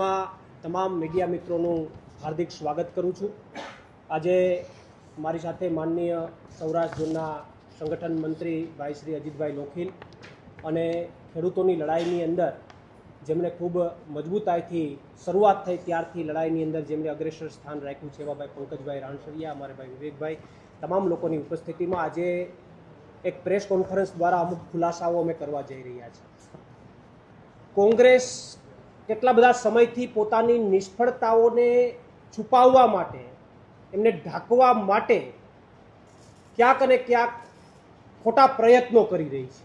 વિસ્તારમાં તમામ મીડિયા મિત્રોનું હાર્દિક સ્વાગત કરું છું। આજે મારી સાથે માનનીય સૌરાષ્ટ્ર ઝોનના સંગઠન મંત્રી ભાઈ શ્રી અજીતભાઈ લોખીલ અને ખેડૂતોની લડાઈની અંદર જેમણે ખૂબ મજબૂતાઈથી શરૂઆત થઈ ત્યારથી લડાઈની અંદર જેમણે અગ્રેસર સ્થાન રાખ્યું છે એવા ભાઈ પંકજભાઈ રાણસરિયા, અમારે ભાઈ વિવેકભાઈ, તમામ લોકોની ઉપસ્થિતિમાં આજે એક પ્રેસ કોન્ફરન્સ દ્વારા અમુક ખુલાસાઓ અમે કરવા જઈ રહ્યા છીએ। કોંગ્રેસ કેટલા બધા સમયથી પોતાની નિષ્ફળતાઓને છુપાવવા માટે, એમને ઢાંકવા માટે ક્યાંક અને ક્યાંક ખોટા પ્રયત્નો કરી રહી છે,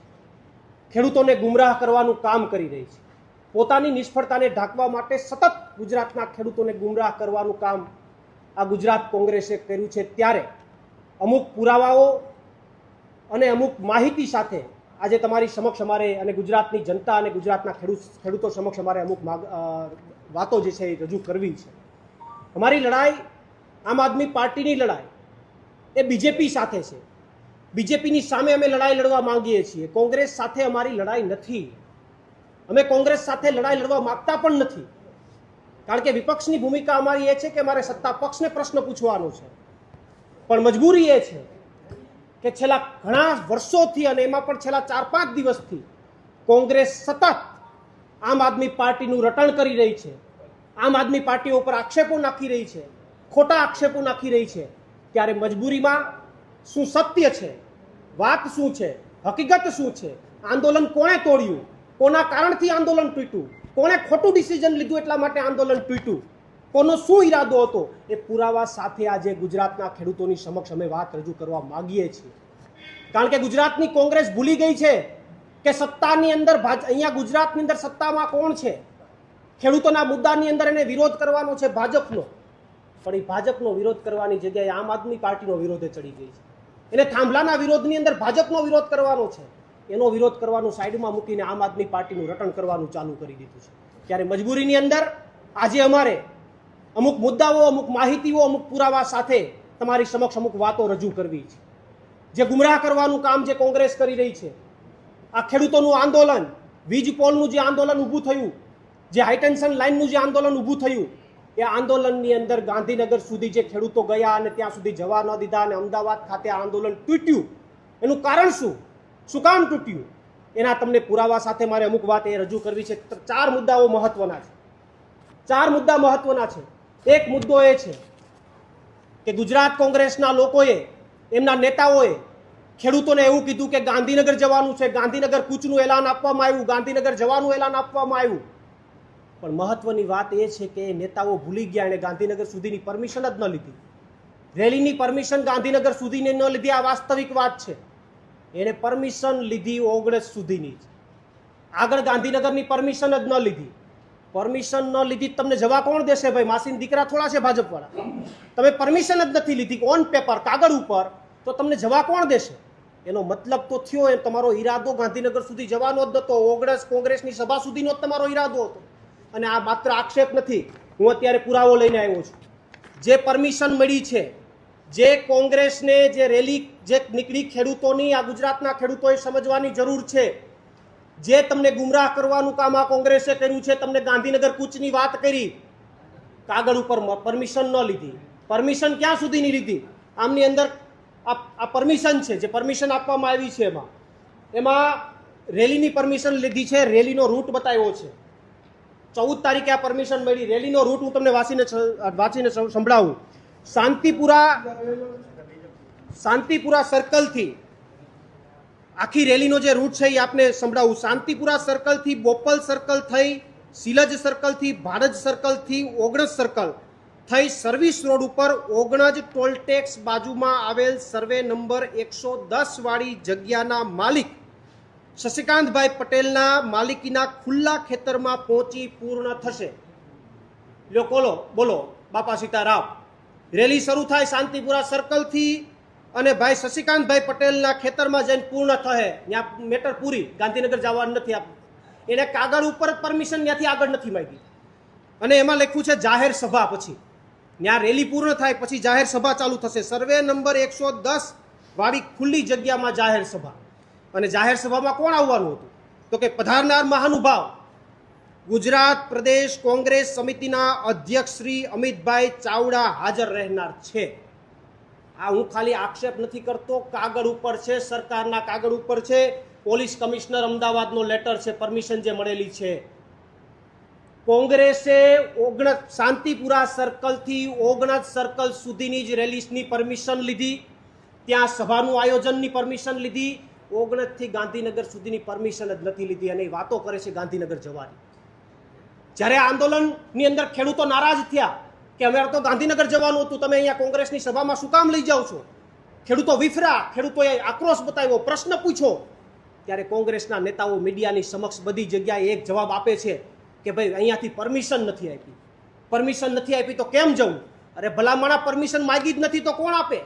ખેડૂતોને ગુમરાહ કરવાનું કામ કરી રહી છે। પોતાની નિષ્ફળતાને ઢાંકવા માટે સતત ગુજરાતના ખેડૂતોને ગુમરાહ કરવાનું કામ આ ગુજરાત કોંગ્રેસે કર્યું છે। ત્યારે અમુક પુરાવાઓ અને અમુક માહિતી સાથે આજે તમારી સમક્ષ અમારે અને ગુજરાતની જનતા અને ગુજરાતના ખેડૂતો સમક્ષ અમારે અમુક વાતો જે છે એ રજૂ કરવી છે। અમારી લડાઈ આમ આદમી પાર્ટીની લડાઈ એ બીજેપી સાથે છે। બીજેપીની સામે અમે લડાઈ લડવા માંગીએ છીએ, કોંગ્રેસ સાથે અમારી લડાઈ નથી। અમે કોંગ્રેસ સાથે લડાઈ લડવા માંગતા પણ નથી, કારણ કે વિપક્ષની ભૂમિકા અમારી એ છે કે અમારે સત્તા પક્ષને પ્રશ્ન પૂછવાનો છે, પણ મજબૂરી એ છે કે છેલ્લા ઘણા વર્ષોથી અને એમાં પણ છેલ્લા 4-5 દિવસથી કોંગ્રેસ સતત આમ આદમી પાર્ટીનું રટણ કરી રહી છે, આમ આદમી પાર્ટીઓ ઉપર આક્ષેપો નાખી રહી છે, ખોટા આક્ષેપો નાખી રહી છે। ત્યારે મજબૂરીમાં શું સત્ય છે, વાત શું છે, હકીકત શું છે, આંદોલન કોણે તોડ્યું, કોના કારણથી આંદોલન તૂટ્યું, કોણે ખોટું ડિસિઝન લીધું એટલા માટે આંદોલન તૂટ્યું, કોનો શું ઈરાદો હતો, એ પુરાવા સાથે આજે ગુજરાતના ખેડૂતોની સમક્ષ અમે વાત રજૂ કરવા માંગીએ છીએ। કારણ કે ગુજરાતની કોંગ્રેસ ભૂલી ગઈ છે કે સત્તાની અંદર અહીંયા ગુજરાતની અંદર સત્તામાં કોણ છે, ખેડૂતોના મુદ્દાની અંદર એને વિરોધ કરવાનો છે ભાજપનો, પણ એ ભાજપનો વિરોધ કરવાની જગ્યાએ આમ આદમી પાર્ટીનો વિરોધે ચડી ગઈ છે। એને થાંભલાના વિરોધની અંદર ભાજપનો વિરોધ કરવાનો છે, એનો વિરોધ કરવાનું સાઈડમાં મૂકીને આમ આદમી પાર્ટીનું રટણ કરવાનું ચાલુ કરી દીધું છે। ત્યારે મજબૂરીની અંદર આજે અમારે અમુક મુદ્દાઓ, અમુક માહિતીઓ, અમુક પુરાવા સાથે તમારી સમક્ષ અમુક વાતો રજૂ કરવી છે। જે ગુમરાહ કરવાનું કામ જે કોંગ્રેસ કરી રહી છે, આ ખેડૂતોનું આંદોલન, વીજ પોલનું જે આંદોલન ઊભું થયું, જે હાઈટેન્શન લાઇનનું જે આંદોલન ઊભું થયું, એ આંદોલનની અંદર ગાંધીનગર સુધી જે ખેડૂતો ગયા અને ત્યાં સુધી જવા ન દીધા અને અમદાવાદ ખાતે આ આંદોલન તૂટ્યું, એનું કારણ શું કામ તૂટ્યું, એના તમને પુરાવા સાથે મારે અમુક વાત એ રજૂ કરવી છે। 4 મુદ્દાઓ મહત્વના છે, 4 મુદ્દા મહત્વના છે। એક મુદ્દો એ છે કે ગુજરાત કોંગ્રેસના લોકોએ, એમના નેતાઓએ ખેડૂતોને એવું કીધું કે ગાંધીનગર જવાનું છે, ગાંધીનગર કૂચનું એલાન આપવામાં આવ્યું, ગાંધીનગર જવાનું એલાન આપવામાં આવ્યું, પણ મહત્વની વાત એ છે કે નેતાઓ ભૂલી ગયા, એને ગાંધીનગર સુધીની પરમિશન જ ન લીધી, રેલીની પરમિશન ગાંધીનગર સુધીની ન લીધી। આ વાસ્તવિક વાત છે, એને પરમિશન લીધી ઓગણસ સુધીની, આગળ ગાંધીનગરની પરમિશન જ ન લીધી। પરમિશન ન લીધી તમને જવા કોણ દેશે ભાઈ? માસીન દીકરા થોડા છે ભાજપવાળા? તમે પરમિશન જ નથી લીધી ઓન પેપર, કાગળ ઉપર, તો તમને જવા કોણ દેશે? એનો મતલબ તો થયો એ તમારો ઈરાદો ગાંધીનગર સુધી જવાનો જ નહોતો, ઓગણસ કોંગ્રેસની સભા સુધીનો જ તમારો ઈરાદો હતો। અને આ માત્ર આક્ષેપ નથી, હું અત્યારે પુરાવો લઈને આવ્યો છું। જે પરમિશન મળી છે, જે કોંગ્રેસને જે રેલી જે નીકળી ખેડૂતોની, આ ગુજરાતના ખેડૂતોએ સમજવાની જરૂર છે, જે તમને ગુમરાહ કરવાનું કામ આ કોંગ્રેસે કર્યું છે, તમને ગાંધીનગર કૂચની વાત કરી, કાગળ ઉપર પરમિશન ન લીધી। પરમિશન ક્યાં સુધીની લીધી? આમની અંદર આ પરમિશન છે, જે પરમિશન આપવામાં આવી છે એમાં રેલીની પરમિશન લીધી છે, રેલીનો રૂટ બતાવ્યો છે। 14 તારીખે આ પરમિશન મળી, રેલીનો રૂટ હું તમને વાંચીને સંભળાવું। શાંતિપુરા સર્કલથી આખી રેલીનો જે રૂટ છે એ આપને સંભળાવું। શાંતિપુરા સર્કલથી બોપલ સર્કલ થઈ, સિલજ સર્કલથી ભાડજ સર્કલથી ઓગણજ સર્કલ થઈ સર્વિસ રોડ ઉપર ઓગણજ ટોલટેક્સ બાજુમાં આવેલ સર્વે નંબર 110 વાળી જગ્યાના માલિક શશિકાંતભાઈ પટેલના માલિકીના ખુલ્લા ખેતરમાં પહોંચી પૂર્ણ થશે। બોલો બાપા સીતારામ। રેલી શરૂ થાય શાંતિપુરા સર્કલથી અને ભાઈ શશિકાંતભાઈ પટેલના ખેતરમાં જઈને પૂર્ણ થશે, ત્યાં મેટર પૂરી, ગાંધીનગર જવાનું નથી। એને કાગળ ઉપર પરમિશન ત્યાંથી આગળ નથી માંગી, અને એમાં લખ્યું છે જાહેર સભા, પછી ત્યાં રેલી પૂર્ણ થાય પછી જાહેર સભા ચાલુ થશે। સર્વે નંબર 110 વાળી ખુલ્લી જગ્યામાં જાહેર સભા, અને જાહેર સભામાં કોણ આવવાનું હતું? તો કે પધારનાર મહાનુભાવ ગુજરાત પ્રદેશ કોંગ્રેસ સમિતિના અધ્યક્ષ શ્રી અમિતભાઈ ચાવડા હાજર રહેનાર છે। આ હું ખાલી આક્ષેપ નથી કરતો, કાગળ ઉપર છે, સરકારના કાગળ ઉપર છે, પોલીસ કમિશનર અમદાવાદનો લેટર છે, પરમિશન જે મળેલી છે। કોંગ્રેસે શાંતિપુરા સર્કલથી ઓગણજ સર્કલ સુધીની જ રેલીની પરમિશન લીધી, ત્યાં સભાનું આયોજનની પરમિશન લીધી, ઓગણજથી ગાંધીનગર સુધીની પરમિશન જ નથી લીધી અને વાતો કરે છે ગાંધીનગર જવાની। જ્યારે આંદોલનની અંદર ખેડૂતો નારાજ થયા કે અમારે તો ગાંધીનગર જવાનું હતું, તમે અહીંયા કોંગ્રેસની સભામાં શું કામ લઈ જાઓ છો? ખેડૂતો વિફરા, ખેડૂતોએ આક્રોશ બતાવ્યો, પ્રશ્ન પૂછો, ત્યારે કોંગ્રેસના નેતાઓ મીડિયાની સમક્ષ બધી જગ્યાએ એક જવાબ આપે છે કે ભાઈ અહીંયાથી પરમિશન નથી આપી। પરમિશન નથી આપી તો કેમ જવું? અરે ભલામણા પરમિશન માગી જ નથી તો કોણ આપે?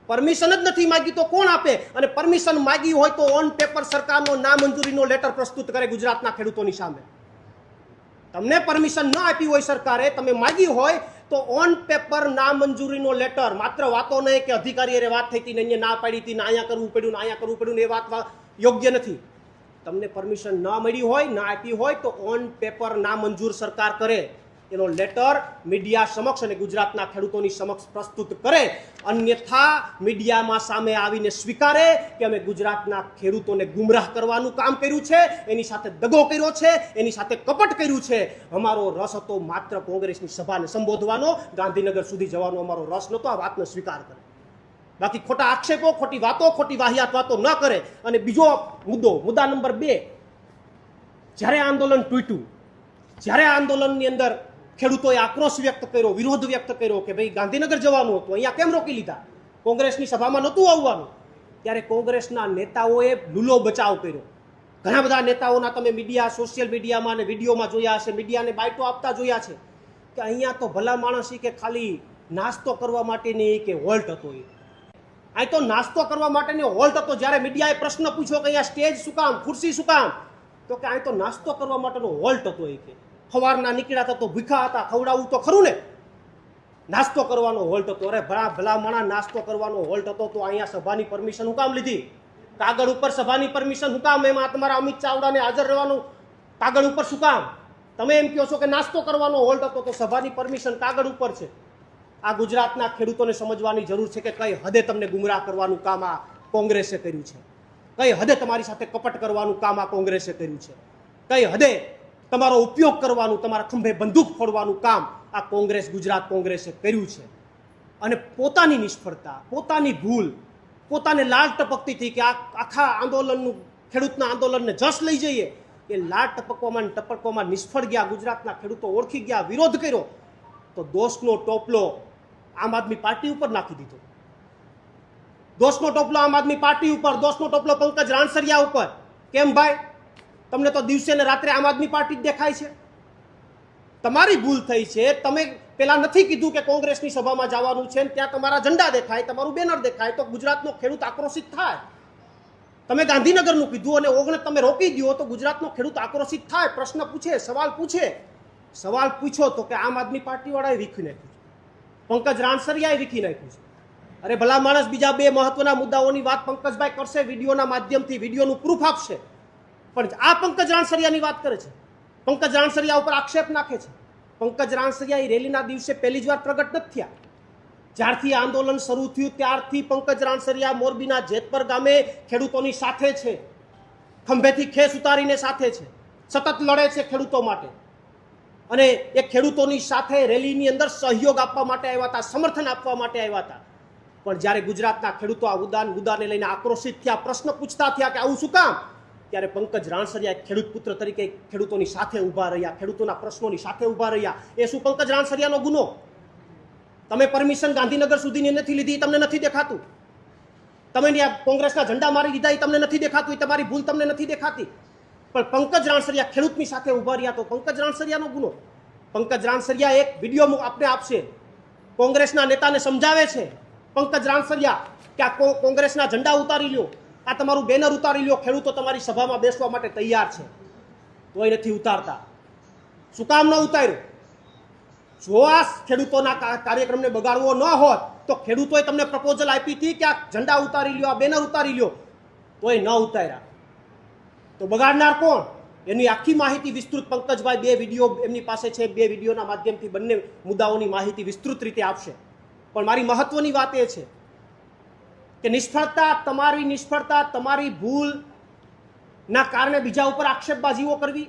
પરમિશન જ નથી માગી તો કોણ આપે? અને પરમિશન માગી હોય તો ઓન પેપર સરકારનો નામંજૂરીનો લેટર પ્રસ્તુત કરે ગુજરાતના ખેડૂતોની સામે। તમને પરમિશન ન આપી હોય સરકારે, તમે માગી હોય તો ઓન પેપર નામંજૂરીનો લેટર, માત્ર વાતો નહીં કે અધિકારીએ વાત થઈ હતી ને અહીંયા ના પાડી હતી ને અહીંયા કરવું પડ્યું ને અહીંયા કરવું પડ્યું ને એ વાત યોગ્ય નથી। તમને પરમિશન ન મળી હોય, ના આપી હોય તો ઓન પેપર નામંજૂર સરકાર કરે, એનો લેટર મીડિયા સમક્ષ અને ગુજરાતના ખેડૂતોની સમક્ષ પ્રસ્તુત કરે, અન્યથા મીડિયામાં સામે આવીને સ્વીકારે કે અમે ગુજરાતના ખેડૂતોને ગુમરાહ કરવાનું કામ કર્યું છે, એની સાથે દગો કર્યો છે, એની સાથે કપટ કર્યું છે। અમારો રસ હતો માત્ર કોંગ્રેસની સભાને સંબોધવાનો, ગાંધીનગર સુધી જવાનો અમારો રસ નહોતો, આ વાતનો સ્વીકાર કરે। બાકી ખોટા આક્ષેપો, ખોટી વાતો, ખોટી વાહિયાત વાતો ન કરે। અને બીજો મુદ્દા નંબર 2, જ્યારે આંદોલન તૂટ્યું, જ્યારે આંદોલનની અંદર ખેડૂતોએ આક્રોશ વ્યક્ત કર્યો, વિરોધ વ્યક્ત કર્યો કે ભાઈ ગાંધીનગર જવાનું હતું, અહીંયા કેમ રોકી લીધા, કોંગ્રેસની સભામાં નહોતું આવવાનું, ત્યારે કોંગ્રેસના નેતાઓએ લૂલો બચાવ કર્યો। ઘણા બધા નેતાઓના તમે મીડિયા, સોશિયલ મીડિયામાં અને વિડીયોમાં જોયા હશે, મીડિયાને બાઇટો આપતા જોયા છે કે અહીંયા તો ભલા માણસ કે ખાલી નાસ્તો કરવા માટેની કે હોલ્ટ હતો, અહીં તો નાસ્તો કરવા માટેની હોલ્ટ હતો। જ્યારે મીડિયાએ પ્રશ્ન પૂછ્યો કે અહીંયા સ્ટેજ શું કામ, ખુરશી શું કામ, તો કે અહીં તો નાસ્તો કરવા માટેનો હોલ્ટ હતો, કે સવારના નીકળ્યા હતા તો ભૂખા હતા, ખવડાવવું તો ખરું ને, નાસ્તો કરવાનો હોલ્ટ હતો। અરે ભલામણા નાસ્તો કરવાનો હોલ્ટ હતો તો અહીંયા સભાની પરમિશન હું કામ લીધી? કાગળ ઉપર સભાની પરમિશન હું કામ? એમાં તમારા અમિત ચાવડાને હાજર રહેવાનું કાગળ ઉપર શું કામ? તમે એમ કહો છો કે નાસ્તો કરવાનો હોલ્ટ હતો તો સભાની પરમિશન કાગળ ઉપર છે। આ ગુજરાતના ખેડૂતોને સમજવાની જરૂર છે કે કઈ હદે તમને ગુમરાહ કરવાનું કામ આ કોંગ્રેસે કર્યું છે, કઈ હદે તમારી સાથે કપટ કરવાનું કામ આ કોંગ્રેસે કર્યું છે, કઈ હદે તમારો ઉપયોગ કરવાનું, તમારા ખંભે બંદૂક ફોડવાનું કામ આ કોંગ્રેસ, ગુજરાત કોંગ્રેસે કર્યું છે। અને પોતાની નિષ્ફળતા, પોતાની ભૂલ, પોતાને લાલ ટપકતી હતી કે આ આખા આંદોલનનું, ખેડૂતના આંદોલનને જશ લઈ જઈએ, એ લાલ ટપકવામાં નિષ્ફળ ગયા। ગુજરાતના ખેડૂતો ઓળખી ગયા, વિરોધ કર્યો તો દોષનો ટોપલો આમ આદમી પાર્ટી ઉપર નાખી દીધો। દોષનો ટોપલો આમ આદમી પાર્ટી ઉપર, દોષનો ટોપલો પંકજ રાણસરિયા ઉપર। કેમ ભાઈ? તમને તો દિવસે ને રાત્રે આમ આદમી પાર્ટી જ દેખાય છે। તમારી ભૂલ થઈ છે, તમે પેલા નથી કીધું કે કોંગ્રેસની સભામાં જવાનું છે, ત્યાં તમારા ઝંડા દેખાય, તમારું બેનર દેખાય તો ગુજરાતનો ખેડૂત આક્રોશિત થાય। તમે ગાંધીનગરનું કીધું અને ઓગણજ તમે રોકી દો તો ગુજરાતનો ખેડૂત આક્રોશિત થાય, પ્રશ્ન પૂછે, સવાલ પૂછે। સવાલ પૂછો તો કે આમ આદમી પાર્ટી વાળાએ વીખી નાખ્યું છે, પંકજ રાણસરિયાએ વીખી નાખ્યું છે। અરે ભલા માણસ, બીજા 2 મહત્વના મુદ્દાઓની વાત પંકજભાઈ કરશે, વિડીયોના માધ્યમથી વિડીયોનું પ્રૂફ આપશે, પણ આ પંકજ રાણસરિયાની વાત કરે છે, પંકજ રાણસરિયા ઉપર આક્ષેપ નાખે છે। પંકજ રાણસરિયા એ રેલીના દિવસે પહેલી જ વાર પ્રગટ નથી થયા। જ્યારથી આંદોલન શરૂ થયું ત્યારથી પંકજ રાણસરિયા મોરબીના જેતપર ગામે ખેડૂતોની સાથે છે, ખંભેથી ખેસ ઉતારીને સાથે છે, સતત લડે છે ખેડૂતો માટે, અને એ ખેડૂતોની સાથે રેલીની અંદર સહયોગ આપવા માટે આવ્યા હતા, સમર્થન આપવા માટે આવ્યા હતા। પણ જ્યારે ગુજરાતના ખેડૂતો આ મુદ્દાને લઈને આક્રોશિત થયા, પ્રશ્ન પૂછતા થયા કે આવું શું કામ, ત્યારે પંકજ રાણસરિયા ખેડૂત પુત્ર તરીકે ખેડૂતોની સાથે ઊભા રહ્યા, ખેડૂતોના પ્રશ્નોની સાથે ઊભા રહ્યા। એ શું પંકજ રાણસરિયાનો ગુનો? તમે પરમિશન ગાંધીનગર સુધીની નથી લીધી, તમને નથી દેખાતું? તમે કોંગ્રેસના ઝંડા મારી દીધા, એ તમને નથી દેખાતું? એ તમારી ભૂલ તમને નથી દેખાતી? પણ પંકજ રાણસરિયા ખેડૂતની સાથે ઊભા રહ્યા તો પંકજ રાણસરિયાનો ગુનો? પંકજ રાણસરિયા એક વિડીયો આપને આપશે, કોંગ્રેસના નેતાને સમજાવે છે પંકજ રાણસરિયા કે આ કોંગ્રેસના ઝંડા ઉતારી લ્યો, આ તમારું બેનર ઉતારી લ્યો, ખેડૂતો તમારી સભામાં બેસવા માટે તૈયાર છે, તોય નથી ઉતારતા। શું કામ ન ઉતાર્યું? જો આ ખેડૂતોના કાર્યક્રમને બગાડવો ન હોત તો ખેડૂતોએ તમને પ્રપોઝલ આપી હતી કે આ ઝંડા ઉતારી લ્યો, આ બેનર ઉતારી લ્યો, તોય ન ઉતાર્યા। તો બગાડનાર કોણ? એની આખી માહિતી વિસ્તૃત પંકજભાઈ 2 વિડીયો એમની પાસે છે, 2 વિડીયોના માધ્યમથી બંને મુદ્દાઓની માહિતી વિસ્તૃત રીતે આપશે. પણ મારી મહત્વની વાત એ છે કે નિષ્ફળતા, તમારી ભૂલના કારણે બીજા ઉપર આક્ષેપબાજીઓ કરવી.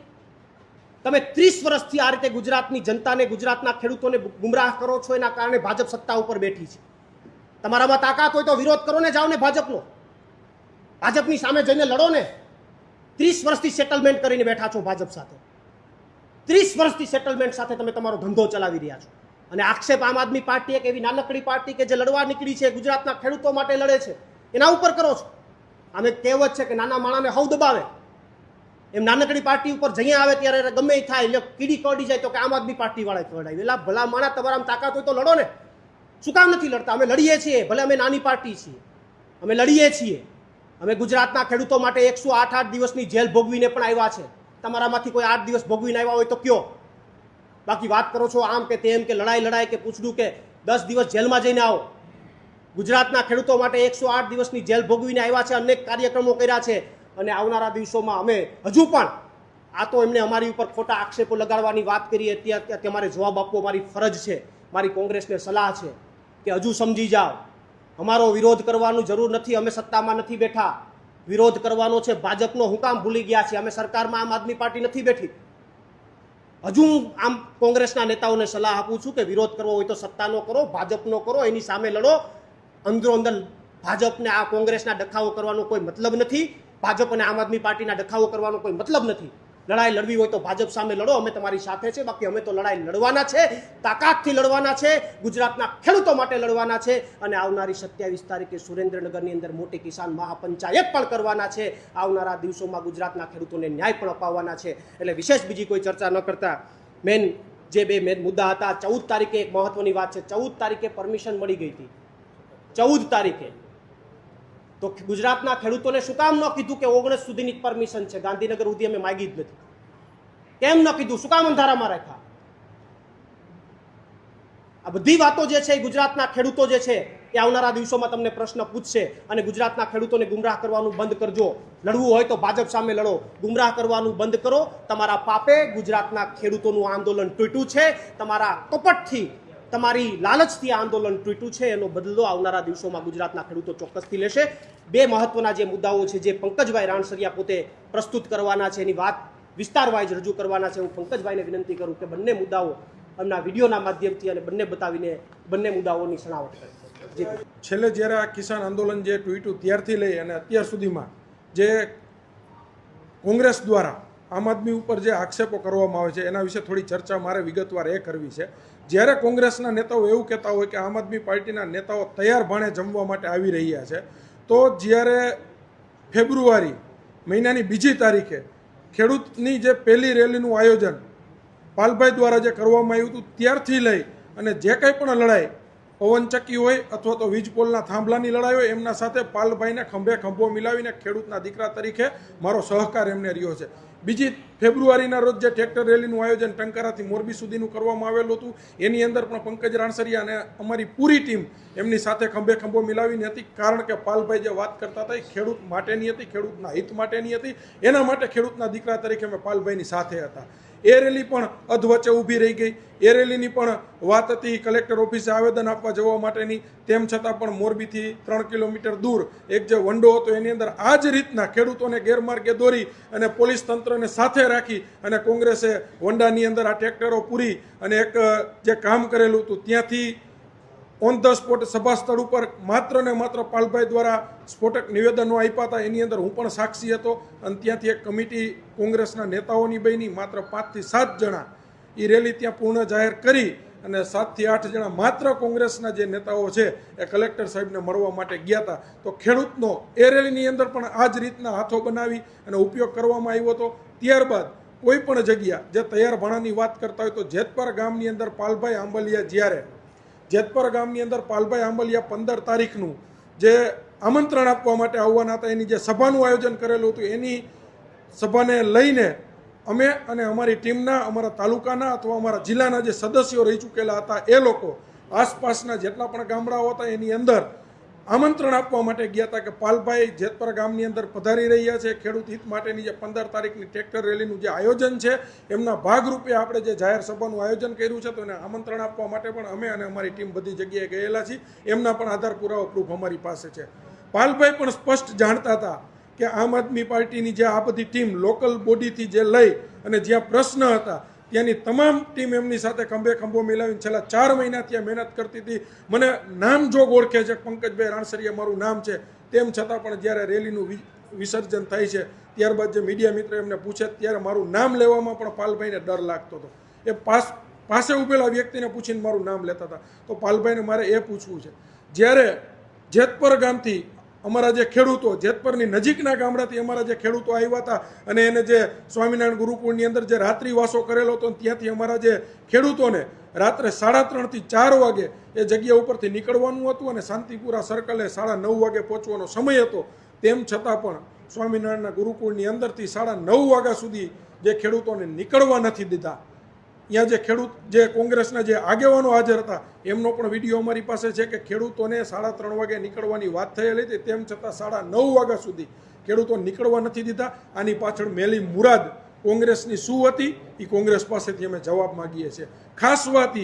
તમે 30 વર્ષથી આ રીતે ગુજરાતની જનતાને, ગુજરાતના ખેડૂતોને ગુમરાહ કરો છો. એના કારણે ભાજપ સત્તા ઉપર બેઠી છે. તમારામાં તાકાત હોય તો વિરોધ કરો ને, જાઓ ને ભાજપની સામે જઈને લડો ને. 30 વર્ષથી સેટલમેન્ટ કરીને બેઠા છો ભાજપ સાથે. 30 વર્ષથી સેટલમેન્ટ સાથે તમે તમારો ધંધો ચલાવી રહ્યા છો. અને આક્ષેપ આમ આદમી પાર્ટી એક એવી નાનકડી પાર્ટી કે જે લડવા નીકળી છે, ગુજરાતના ખેડૂતો માટે લડે છે, એના ઉપર કરો છો. આમે કહેવત છે કે નાના માણાને હવ દબાવે, એમ નાનકડી પાર્ટી ઉપર જઈએ આવે ત્યારે ગમે એ થાય એટલે કીડી કરડી જાય તો કે આમ આદમી પાર્ટી વાળા કરડાય. એટલે ભલા માણા, તમારામાં તાકાત હોય તો લડો ને. શું કામ નથી લડતા? અમે લડીએ છીએ, ભલે અમે નાની પાર્ટી છીએ, અમે લડીએ છીએ. અમે ગુજરાતના ખેડૂતો માટે 108 દિવસની જેલ ભોગવીને પણ આવ્યા છે. તમારામાંથી કોઈ 8 દિવસ ભોગવીને આવ્યા હોય તો કયો. બાકી વાત કરો છો આમ કે તેમ કે લડાઈ કે પૂછડું કે 10 દિવસ જેલમાં જઈને આવો. ગુજરાતના ખેડૂતો માટે 108 દિવસની જેલ ભોગવીને આવ્યા છે. અનેક કાર્યક્રમો કર્યા છે અને આવનારા દિવસોમાં અમે હજુ પણ, આ તો એમને અમારી ઉપર ખોટા આક્ષેપો લગાડવાની વાત કરી, અત્યારે તમારે જવાબ આપવો મારી ફરજ છે. મારી કોંગ્રેસને સલાહ છે કે હજુ સમજી જાઓ, અમારો વિરોધ કરવાની જરૂર નથી. અમે સત્તામાં નથી બેઠા, વિરોધ કરવાનો છે ભાજપનો. હું કામ ભૂલી ગયા છે? અમે સરકારમાં આમ આદમી પાર્ટી નથી બેઠી. હજુ આમ કોંગ્રેસના નેતાઓને સલાહ આપું છું કે વિરોધ કરવો હોય તો સત્તાનો કરો, ભાજપનો કરો, એની સામે લડો. અંદરો અંદર ભાજપને આ કોંગ્રેસના ડખાઓ કરવાનો કોઈ મતલબ નથી. ભાજપ અને આમ આદમી પાર્ટીના ડખાઓ કરવાનો કોઈ મતલબ નથી. લડાઈ લડવી હોય તો ભાજપ સામે લડો, અમે તમારી સાથે છે. બાકી અમે તો લડાઈ લડવાના છે, તાકાતથી લડવાના છે, ગુજરાતના ખેડૂતો માટે લડવાના છે. અને આવનારી 27 તારીખે સુરેન્દ્રનગરની અંદર મોટી કિસાન મહાપંચાયત પણ કરવાના છે. આવનારા દિવસોમાં ગુજરાતના ખેડૂતોને ન્યાય પણ અપાવવાના છે. એટલે વિશેષ બીજી કોઈ ચર્ચા ન કરતા મેન જે 2 મુદ્દા હતા. 14 તારીખે એક મહત્વની વાત છે. 14 તારીખે પરમિશન મળી ગઈ હતી. 14 તારીખે તો ગુજરાતના ખેડૂતોને શું કામ ન કીધું કે 19 સુધીની પરમિશન છે? ગાંધીનગર સુધી અમે માગી જ નથી. કેમ ન કીધું? શું કામ અંધારામાં રાખ્યા? આ બધી વાતો જે છે એ ગુજરાતના ખેડૂતો જે છે એ આવનારા દિવસોમાં તમને પ્રશ્ન પૂછશે. અને ગુજરાતના ખેડૂતોને ગુમરાહ કરવાનું બંધ કરજો. લડવું હોય તો ભાજપ સામે લડો, ગુમરાહ કરવાનું બંધ કરો. તમારા પાપે ગુજરાતના ખેડૂતોનું આંદોલન તૂટ્યું છે. તમારા કપટથી, તમારી લાલચથી આંદોલન તૂટ્યું છે. એનો બદલો આવનારા દિવસોમાં ગુજરાતના ખેડૂતો ચોક્કસથી લેશે. 2 મહત્વના જે મુદ્દાઓ છે જે પંકજભાઈ રાણસરિયા પોતે પ્રસ્તુત કરવાના છે, એની વાત વિસ્તારવાઇઝ રજૂ કરવાના છે. હું પંકજભાઈને વિનંતી કરું કે બંને મુદ્દાઓ એમના વિડીયોના માધ્યમથી અને બંને બતાવીને બંને મુદ્દાઓની સણાવટ કરે. છેલ્લે જ્યારે આ કિસાન આંદોલન જે તૂટ્યું ત્યારથી લઈ અને અત્યાર સુધીમાં જે કોંગ્રેસ દ્વારા આમ આદમી ઉપર જે આક્ષેપો કરવામાં આવે છે એના વિશે થોડી ચર્ચા મારે વિગતવાર એ કરવી છે. જ્યારે કોંગ્રેસના નેતાઓ એવું કહેતા હોય કે આમ આદમી પાર્ટીના નેતાઓ તૈયાર ભાણે જમવા માટે આવી રહ્યા છે, તો જ્યારે ફેબ્રુઆરી મહિનાની 2જી તારીખે ખેડૂતની જે પહેલી રેલીનું આયોજન પાલભાઈ દ્વારા જે કરવામાં આવ્યું હતું ત્યારથી લઈ અને જે કંઈ પણ લડાઈ પવનચક્કી હોય અથવા તો વીજ પોલના થાંભલાની લડાઈ હોય, એમના સાથે પાલભાઈને ખંભે ખંભો મિલાવીને ખેડૂતના દીકરા તરીકે મારો સહકાર એમને રહ્યો છે. 2 ફેબ્રુઆરીના રોજ જે ટ્રેક્ટર રેલીનું આયોજન ટંકારાથી મોરબી સુધીનું કરવામાં આવેલું હતું, એની અંદર પણ પંકજ રાણસરિયા અને અમારી પૂરી ટીમ એમની સાથે ખંભે ખંભો મિલાવીને હતી. કારણ કે પાલભાઈ જે વાત કરતા હતા એ ખેડૂત માટેની હતી, ખેડૂતના હિત માટેની હતી. એના માટે ખેડૂતના દીકરા તરીકે અમે પાલભાઈની સાથે હતા. એ રેલી પણ અધવચ્ચે ઊભી રહી ગઈ. એ રેલીની પણ વાત હતી કલેક્ટર ઓફિસે આવેદન આપવા જવા માટેની. તેમ છતાં પણ મોરબીથી 3 કિલોમીટર દૂર એક જે વંડો હતો એની અંદર આ જ રીતના ખેડૂતોને ગેરમાર્ગે દોરી અને પોલીસ તંત્રને સાથે રાખી અને કોંગ્રેસે વંડાની અંદર આ ટ્રેક્ટરો પૂરી અને એક જે કામ કરેલું હતું ત્યાંથી ઓન ધ સ્પોટ સભા સ્થળ ઉપર માત્ર ને માત્ર પાલભાઈ દ્વારા સ્ફોટક નિવેદનો આપ્યા હતા. એની અંદર હું પણ સાક્ષી હતો. અને ત્યાંથી એક કમિટી કોંગ્રેસના નેતાઓની બની માત્ર 5 થી 7 જણા એ રેલી ત્યાં પૂર્ણ જાહેર કરી અને 7 થી 8 જણા માત્ર કોંગ્રેસના જે નેતાઓ છે એ કલેક્ટર સાહેબને મળવા માટે ગયા હતા. તો ખેડૂતનો એ રેલીની અંદર પણ આ જ રીતના હાથો બનાવી અને ઉપયોગ કરવામાં આવ્યો હતો. ત્યારબાદ કોઈ પણ જગ્યા જે તૈયાર ભાણાની વાત કરતા હોય તો જેતપર ગામની અંદર પાલભાઈ આંબલિયા જ્યારે જેતપર ગામની અંદર પાલભાઈ આંબલિયા 15 તારીખનું જે આમંત્રણ આપવા માટે આવવાના હતા એની જે સભાનું આયોજન કરેલું હતું, એની સભાને લઈને અમે અને અમારી ટીમના, અમારા તાલુકાના અથવા અમારા જિલ્લાના જે સદસ્યો રહી ચૂકેલા હતા એ લોકો આસપાસના જેટલા પણ ગામડાઓ હતા એની અંદર આમંત્રણ આપવા માટે ગયા હતા કે પાલભાઈ જેતપર ગામની અંદર પધારી રહ્યા છે. ખેડૂત હિત માટેની જે 15 તારીખની ટ્રેક્ટર રેલીનું જે આયોજન છે એમના ભાગરૂપે આપણે જે જાહેર સભાનું આયોજન કર્યું છે તો એને આમંત્રણ આપવા માટે પણ અમે અને અમારી ટીમ બધી જગ્યાએ ગયેલા છીએ. એમના પણ આધાર પુરાવો પ્રૂફ અમારી પાસે છે. પાલભાઈ પણ સ્પષ્ટ જાણતા હતા કે આમ આદમી પાર્ટીની જે આ બધી ટીમ લોકલ બોડીથી જે લઈ અને જ્યાં પ્રશ્ન હતા ત્યાંની તમામ ટીમ એમની સાથે ખંભે ખંભો મિલાવીને છેલ્લા 4 મહિના ત્યાં મહેનત કરતી હતી. મને નામ જોગ ઓળખે છે, પંકજભાઈ રાણસરિયા મારું નામ છે, તેમ છતાં પણ જ્યારે રેલીનું વિસર્જન થાય છે ત્યારબાદ જે મીડિયા મિત્ર એમને પૂછે ત્યારે મારું નામ લેવામાં પણ પાલભાઈને ડર લાગતો હતો. એ પાસે ઉભેલા વ્યક્તિને પૂછીને મારું નામ લેતા હતા. તો પાલભાઈને મારે એ પૂછવું છે, જ્યારે જેતપર ગામથી અમારા જે ખેડૂતો, જેતપરની નજીકના ગામડાથી અમારા જે ખેડૂતો આવ્યા હતા અને એને જે સ્વામિનારાયણ ગુરુકુળની અંદર જે રાત્રિવાસો કરેલો હતો ત્યાંથી અમારા જે ખેડૂતોને રાત્રે 3:30 થી 4 વાગે એ જગ્યા ઉપરથી નીકળવાનું હતું અને શાંતિપુરા સર્કલે 9:30 વાગે પહોંચવાનો સમય હતો. તેમ છતાં પણ સ્વામિનારાયણના ગુરુકુળની અંદરથી 9:30 વાગ્યા સુધી જે ખેડૂતોને નીકળવા નથી દીધા. ત્યાં જે કોંગ્રેસના જે આગેવાનો હાજર હતા એમનો પણ વિડીયો અમારી પાસે છે કે ખેડૂતોને 3:30 વાગે નીકળવાની વાત થયેલી હતી, તેમ છતાં 9:30 વાગ્યા સુધી ખેડૂતો નીકળવા નથી દીધા. આની પાછળ મેલી મુરાદ કોંગ્રેસની શું હતી એ કોંગ્રેસ પાસેથી અમે જવાબ માંગીએ છીએ. ખાસ વાત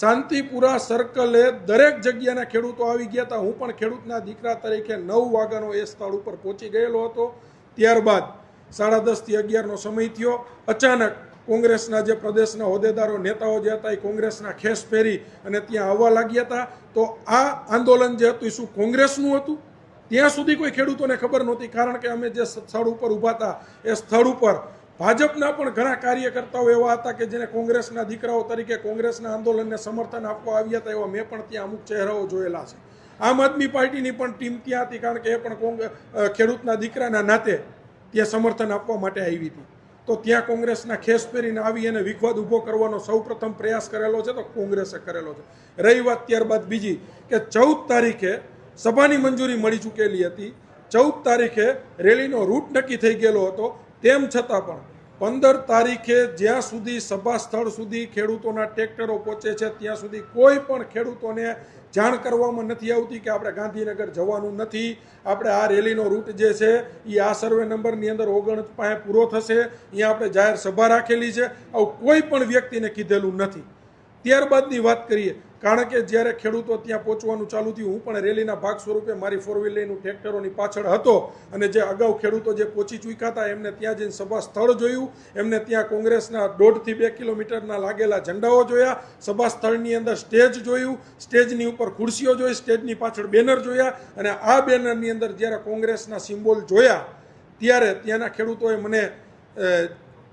શાંતિપુરા સર્કલે દરેક જગ્યાના ખેડૂતો આવી ગયા હતા. હું પણ ખેડૂતના દીકરા તરીકે 9 વાગ્યાનો એ સ્થળ ઉપર પહોંચી ગયેલો હતો. ત્યારબાદ 10:30 થી 11નો સમય થયો. અચાનક કોંગ્રેસના જે પ્રદેશના હોદ્દેદારો, નેતાઓ જે હતા એ કોંગ્રેસના ખેસ પહેરી અને ત્યાં આવવા લાગ્યા હતા. તો આ આંદોલન જે હતું એ શું કોંગ્રેસનું હતું ત્યાં સુધી કોઈ ખેડૂતોને ખબર નહોતી. કારણ કે અમે જે સ્થળ ઉપર ઊભા હતા એ સ્થળ ઉપર ભાજપના પણ ઘણા કાર્યકર્તાઓ એવા હતા કે જેને કોંગ્રેસના દીકરાઓ તરીકે કોંગ્રેસના આંદોલનને સમર્થન આપવા આવ્યા હતા. એવા મેં પણ ત્યાં અમુક ચહેરાઓ જોયેલા છે. આમ આદમી પાર્ટીની પણ ટીમ ત્યાં હતી, કારણ કે એ પણ ખેડૂતના દીકરાના નાતે ત્યાં સમર્થન આપવા માટે આવી હતી. તો ત્યાં કોંગ્રેસના ખેસ પહેરીને આવી અને વિખવાદ ઊભો કરવાનો સૌપ્રથમ પ્રયાસ કરેલો છે તો કોંગ્રેસે કરેલો છે. રહી વાત ત્યારબાદ બીજી કે 14 તારીખે સભાની મંજૂરી મળી ચૂકેલી હતી. 14 તારીખે રેલીનો રૂટ નક્કી થઈ ગયેલો હતો. તેમ છતાં પણ 15 તારીખે જ્યાં સુધી સભા સ્થળ સુધી ખેડૂતોના ટ્રેક્ટરો પહોંચે છે ત્યાં સુધી કોઈ પણ ખેડૂતોને જાણ કરવામાં નથી આવતી કે આપણે ગાંધીનગર જવાનું નથી, આપણે આ રેલીનો રૂટ જે છે એ આ સર્વે નંબરની અંદર 39 પાસે પૂરો થશે, અહીંયા આપણે જાહેર સભા રાખેલી છે. આવું કોઈ પણ વ્યક્તિને કીધેલું નથી. ત્યારબાદની વાત કરીએ, કારણ કે જ્યારે ખેડૂતો ત્યાં પહોંચવાનું ચાલુ થયું, હું પણ રેલીના ભાગ સ્વરૂપે મારી 4 વ્હીલરનું ટ્રેક્ટરોની પાછળ હતો અને જે અગાઉ ખેડૂતો જે પહોંચી ચૂક્યા હતા એમને ત્યાં જઈને સભા સ્થળ જોયું, એમને ત્યાં કોંગ્રેસના 1.5 થી 2 કિલોમીટરના લાગેલા ઝંડાઓ જોયા, સભા સ્થળની અંદર સ્ટેજ જોયું, સ્ટેજની ઉપર ખુરશીઓ જોઈ, સ્ટેજની પાછળ બેનર જોયા અને આ બેનરની અંદર જ્યારે કોંગ્રેસના સિમ્બોલ જોયા ત્યારે ત્યાંના ખેડૂતોએ મને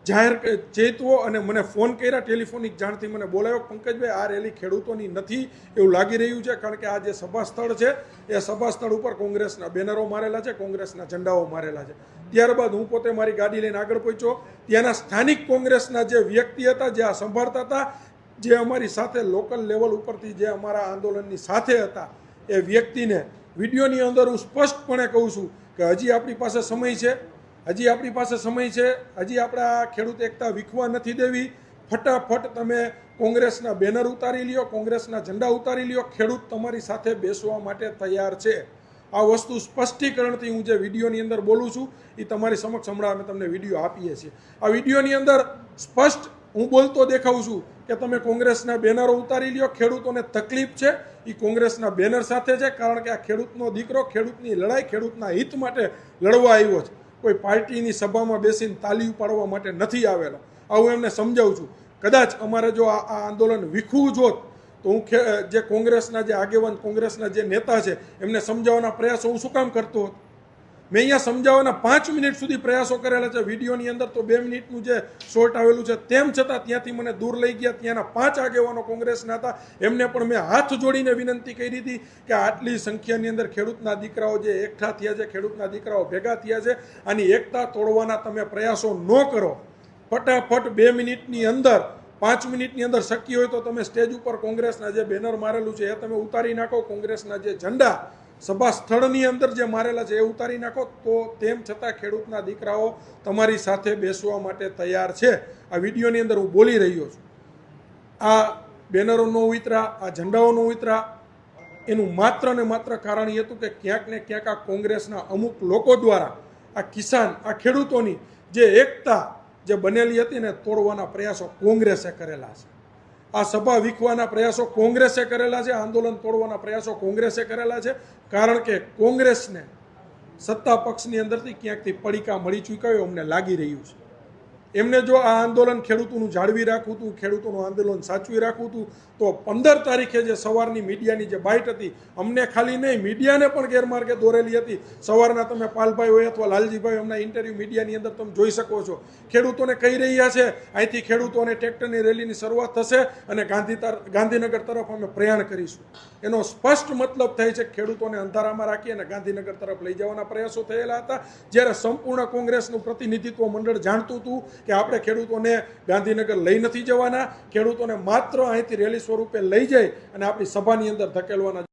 જાહેર ચેતવો અને મને ફોન કર્યા, ટેલિફોનિક જાણથી મને બોલાવ્યો, પંકજભાઈ આ રેલી ખેડૂતોની નથી એવું લાગી રહ્યું છે, કારણ કે આ જે સભા સ્થળ છે એ સભા સ્થળ ઉપર કોંગ્રેસના બેનરો મારેલા છે, કોંગ્રેસના ઝંડાઓ મારેલા છે. ત્યારબાદ હું પોતે મારી ગાડી લઈને આગળ પહોંચ્યો. ત્યાંના સ્થાનિક કોંગ્રેસના જે વ્યક્તિ હતા, જે આ સંભાળતા હતા, જે અમારી સાથે લોકલ લેવલ ઉપરથી જે અમારા આંદોલનની સાથે હતા, એ વ્યક્તિને વિડીયોની અંદર હું સ્પષ્ટપણે કહું છું કે હજી આપણી પાસે સમય છે, હજી આપણે આ ખેડૂત એકતા વિખવા નથી દેવી. ફટાફટ તમે કોંગ્રેસના બેનર ઉતારી લ્યો, કોંગ્રેસના ઝંડા ઉતારી લ્યો. ખેડૂત તમારી સાથે બેસવા માટે તૈયાર છે. આ વસ્તુ સ્પષ્ટીકરણથી હું જે વિડીયોની અંદર બોલું છું એ તમારી સમક્ષ હમણાં અમે તમને વિડીયો આપીએ છીએ. આ વિડીયોની અંદર સ્પષ્ટ હું બોલતો દેખાઉં છું કે તમે કોંગ્રેસના બેનરો ઉતારી લ્યો. ખેડૂતોને તકલીફ છે એ કોંગ્રેસના બેનર સાથે છે, કારણ કે આ ખેડૂતનો દીકરો ખેડૂતની લડાઈ, ખેડૂતના હિત માટે લડવા આવ્યો છે. કોઈ પાર્ટીની સભામાં બેસીને તાલી પાડવા માટે નથી આવેલો. આવું એમને સમજાવું છું. કદાચ અમારે જો આ આંદોલન વિખવું જોત તો હું જે કોંગ્રેસના જે આગેવાન, કોંગ્રેસના જે નેતા છે એમને સમજાવવાના પ્રયાસો હું શું કામ કરતો હતો. મેં અહીંયા સમજાવવાના 5 મિનિટ સુધી પ્રયાસો કરેલા છે. વિડીયોની અંદર તો 2 મિનિટનું જે શોર્ટ આવેલું છે, તેમ છતાં ત્યાંથી મને દૂર લઈ ગયા. ત્યાંના 5 આગેવાનો કોંગ્રેસના હતા, એમને પણ મેં હાથ જોડીને વિનંતી કરી હતી કે આટલી સંખ્યાની અંદર ખેડૂતના દીકરાઓ જે એકઠા થયા છે, ખેડૂતના દીકરાઓ ભેગા થયા છે, આની એકતા તોડવાના તમે પ્રયાસો ન કરો. ફટાફટ 2 મિનિટની અંદર, 5 મિનિટની અંદર શક્ય હોય તો તમે સ્ટેજ ઉપર કોંગ્રેસના જે બેનર મારેલું છે એ તમે ઉતારી નાખો, કોંગ્રેસના જે ઝંડા સભા સ્થળની અંદર જે મારેલા છે એ ઉતારી નાખો. તો તેમ છતાં ખેડૂતના દીકરાઓ તમારી સાથે બેસવા માટે તૈયાર છે. આ વિડીયોની અંદર હું બોલી રહ્યો છું. આ બેનરો ન ઉતરા, આ ઝંડાઓ ન ઉતરા, એનું માત્ર ને માત્ર કારણ એ હતું કે ક્યાંક ને ક્યાંક આ કોંગ્રેસના અમુક લોકો દ્વારા આ કિસાન, આ ખેડૂતોની જે એકતા જે બનેલી હતી ને તોડવાના પ્રયાસો કોંગ્રેસે કરેલા છે. આ સભા વીખવાના પ્રયાસો કોંગ્રેસે કરેલા છે, આંદોલન તોડવાના પ્રયાસો કોંગ્રેસે કરેલા છે. કારણ કે કોંગ્રેસને સત્તા પક્ષની અંદરથી ક્યાંકથી પડીકા મળી ચૂક્યા હોય અમને લાગી રહ્યું છે. એમને જો આ આંદોલન ખેડૂતોનું જાળવી રાખવું હતું, ખેડૂતોનું આંદોલન સાચવી રાખવું હતું, તો 15 તારીખે જે સવારની મીડિયાની જે બાઇટ હતી, અમને ખાલી નહીં મીડિયાને પણ ગેરમાર્ગે દોરેલી હતી. સવારના તમે પાલભાઈ હોય અથવા લાલજીભાઈ અમના ઇન્ટરવ્યૂ મીડિયાની અંદર તમે જોઈ શકો છો. ખેડૂતોને કહી રહ્યા છે અહીંથી ખેડૂતોને ટ્રેક્ટરની રેલીની શરૂઆત થશે અને ગાંધીનગર તરફ અમે પ્રયાણ કરીશું. એનો સ્પષ્ટ મતલબ થાય છે ખેડૂતોને અંધારામાં રાખી અને ગાંધીનગર તરફ લઈ જવાના પ્રયાસો થયેલા હતા. જ્યારે સંપૂર્ણ કોંગ્રેસનું પ્રતિનિધિત્વ મંડળ જાણતું હતું કે આપણે ખેડૂતોને ગાંધીનગર લઈ નથી જવાના, ખેડૂતોને માત્ર અહીંથી રેલી સ્વરૂપે લઈ જઈ અને આપણી સભાની અંદર ધકેલવાના.